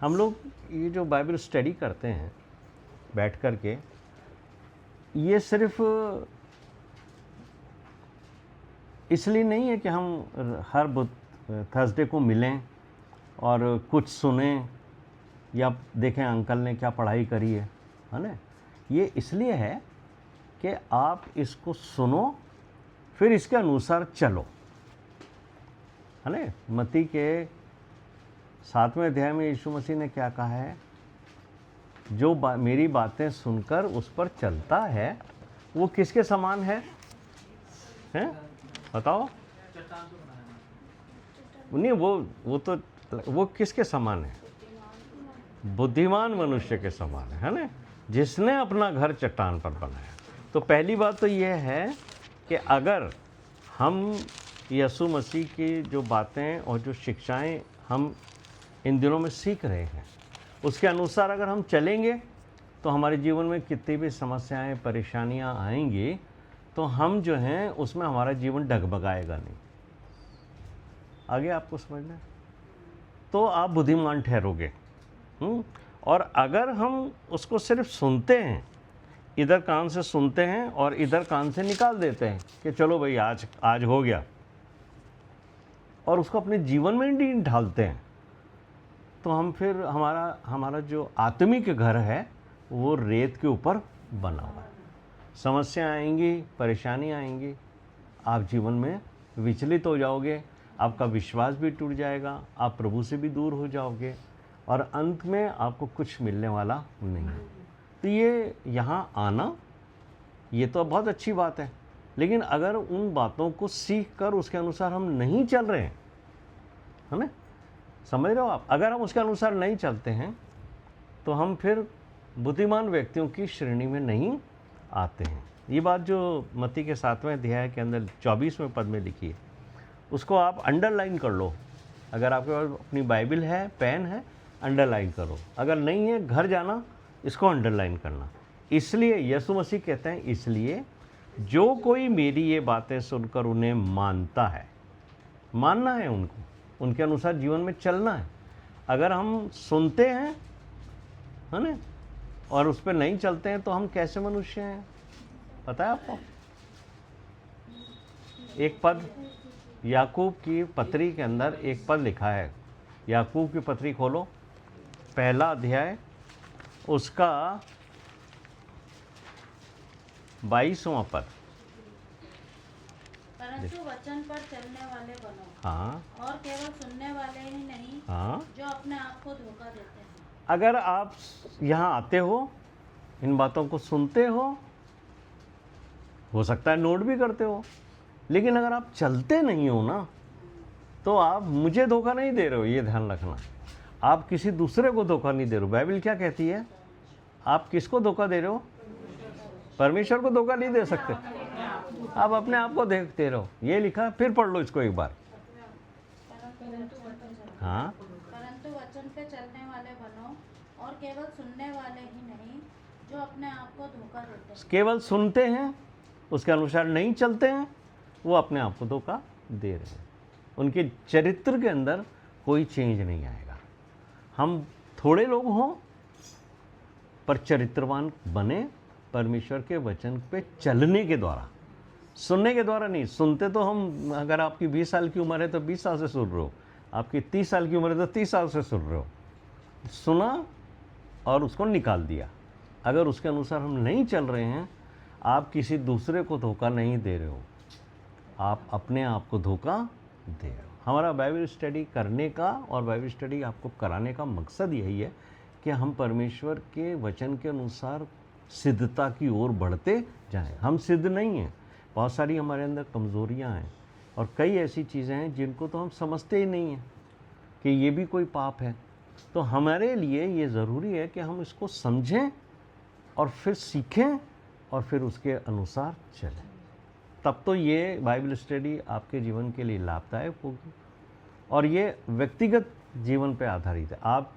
हम लोग ये जो बाइबल स्टडी करते हैं बैठ कर के, ये सिर्फ इसलिए नहीं है कि हम हर थर्सडे को मिलें और कुछ सुने या देखें अंकल ने क्या पढ़ाई करी है ना। ये इसलिए है कि आप इसको सुनो फिर इसके अनुसार चलो, है ना। मत्ती के 7वें अध्याय में यीशु मसीह ने क्या कहा है, जो मेरी बातें सुनकर उस पर चलता है वो किसके समान है, हैं? बताओ। नहीं, वो किसके समान है? बुद्धिमान मनुष्य के समान है ना, जिसने अपना घर चट्टान पर बनाया। तो पहली बात तो यह है कि अगर हम यीशु मसीह की जो बातें और जो शिक्षाएं हम इन दिनों में सीख रहे हैं उसके अनुसार अगर हम चलेंगे तो हमारे जीवन में कितनी भी समस्याएं परेशानियां आएंगी तो हम जो हैं उसमें हमारा जीवन डगमगाएगा नहीं। आगे आपको समझना है, तो आप बुद्धिमान ठहरोगे। और अगर हम उसको सिर्फ सुनते हैं, इधर कान से सुनते हैं और इधर कान से निकाल देते हैं कि चलो भाई आज हो गया, और उसको अपने जीवन में नहीं ढालते हैं, तो हम फिर हमारा जो आत्मिक घर है वो रेत के ऊपर बना हुआ है। समस्या आएंगी, परेशानी आएंगी, आप जीवन में विचलित हो जाओगे, आपका विश्वास भी टूट जाएगा, आप प्रभु से भी दूर हो जाओगे और अंत में आपको कुछ मिलने वाला नहीं। तो ये यहाँ आना ये तो बहुत अच्छी बात है, लेकिन अगर उन बातों को सीख कर उसके अनुसार हम नहीं चल रहे हैं, है ना, समझ रहे हो आप, अगर हम उसके अनुसार नहीं चलते हैं तो हम फिर बुद्धिमान व्यक्तियों की श्रेणी में नहीं आते हैं। ये बात जो मत्ती के 7वें अध्याय के अंदर 24वें पद में लिखी है उसको आप अंडरलाइन कर लो। अगर आपके पास अपनी बाइबल है, पेन है, अंडरलाइन करो। अगर नहीं है, घर जाना इसको अंडरलाइन करना। इसलिए यीशु मसीह कहते हैं, इसलिए जो कोई मेरी ये बातें सुनकर उन्हें मानता है, मानना है उनको, उनके अनुसार जीवन में चलना है। अगर हम सुनते हैं, है ना, और उस पर नहीं चलते हैं तो हम कैसे मनुष्य हैं पता है आपको? एक पद याकूब की पत्री के अंदर एक पद लिखा है। याकूब की पत्री खोलो, पहला अध्याय, उसका 22वां पद। परंतु वचन पर चलने वाले बनो, हाँ, और केवल सुनने वाले ही नहीं, हाँ, जो अपने आप को धोखा देते हैं। अगर आप यहाँ आते हो, इन बातों को सुनते हो सकता है नोट भी करते हो, लेकिन अगर आप चलते नहीं हो ना तो आप मुझे धोखा नहीं दे रहे हो, ये ध्यान रखना। आप किसी दूसरे को धोखा नहीं दे रहे हो। बाइबल क्या कहती है? आप किसको धोखा दे रहे हो? परमेश्वर को धोखा नहीं दे सकते, आप अपने आप को देखते रहो। ये लिखा, फिर पढ़ लो इसको एक बार। हाँ, परंतु वचन पे चलने वाले बनो, और केवल सुनने वाले ही नहीं, जो अपने आप को धोखा देते हैं। केवल सुनते हैं, उसके अनुसार नहीं चलते हैं, वो अपने आप को धोखा दे रहे हैं। उनके चरित्र के अंदर कोई चेंज नहीं आएगा। हम थोड़े लोग हों पर चरित्रवान बने परमेश्वर के वचन पे चलने के द्वारा, सुनने के द्वारा नहीं। सुनते तो हम, अगर आपकी 20 साल की उम्र है तो 20 साल से सुन रहे हो, आपकी 30 साल की उम्र है तो 30 साल से सुन रहे हो। सुना और उसको निकाल दिया। अगर उसके अनुसार हम नहीं चल रहे हैं, आप किसी दूसरे को धोखा नहीं दे रहे हो, आप अपने आप को धोखा दे रहे हो। हमारा बाइबल स्टडी करने का और बाइबल स्टडी आपको कराने का मकसद यही है कि हम परमेश्वर के वचन के अनुसार सिद्धता की ओर बढ़ते जाएं। हम सिद्ध नहीं हैं, बहुत सारी हमारे अंदर कमज़ोरियां हैं और कई ऐसी चीज़ें हैं जिनको तो हम समझते ही नहीं हैं कि ये भी कोई पाप है। तो हमारे लिए ये ज़रूरी है कि हम इसको समझें और फिर सीखें और फिर उसके अनुसार चलें। तब तो ये बाइबल स्टडी आपके जीवन के लिए लाभदायक होगी। और ये व्यक्तिगत जीवन पे आधारित है। आप